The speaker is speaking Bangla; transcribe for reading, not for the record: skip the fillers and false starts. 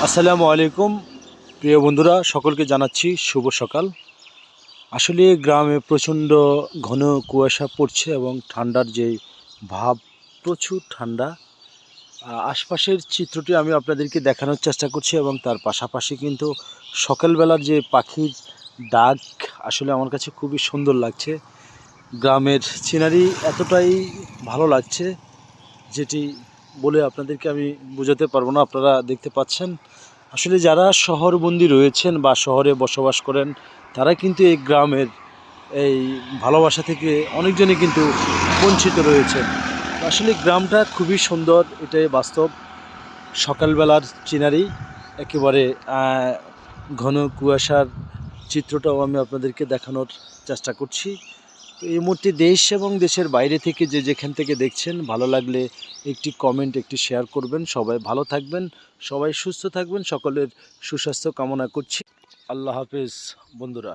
আসসালামু আলাইকুম প্রিয় বন্ধুরা, সকলকে জানাচ্ছি শুভ সকাল। আসলে গ্রামে প্রচণ্ড ঘন কুয়াশা পড়ছে এবং ঠান্ডার যে ভাব, প্রচুর ঠান্ডা। আশপাশের চিত্রটি আমি আপনাদেরকে দেখানোর চেষ্টা করছি এবং তার পাশাপাশি কিন্তু সকালবেলার যে পাখির ডাক আসলে আমার কাছে খুবই সুন্দর লাগছে। গ্রামের সিনারি এতটাই ভালো লাগছে যেটি বলে আপনাদেরকে আমি বোঝাতে পারবো না। আপনারা দেখতে পাচ্ছেন, আসলে যারা শহরবন্দি রয়েছেন বা শহরে বসবাস করেন তারা কিন্তু এই গ্রামের এই ভালোবাসা থেকে অনেকজনই কিন্তু বঞ্চিত রয়েছেন। আসলে গ্রামটা খুবই সুন্দর, এটাই বাস্তব। সকালবেলার সিনারি একেবারে ঘন কুয়াশার চিত্রটাও আমি আপনাদেরকে দেখানোর চেষ্টা করছি। তো এই মুহূর্তে দেশ এবং দেশের বাইরে থেকে যে যেখান থেকে দেখছেন, ভালো লাগলে একটি কমেন্ট, একটি শেয়ার করবেন। সবাই ভালো থাকবেন, সবাই সুস্থ থাকবেন, সকলের সুস্বাস্থ্য কামনা করছি। আল্লাহ হাফেজ বন্ধুরা।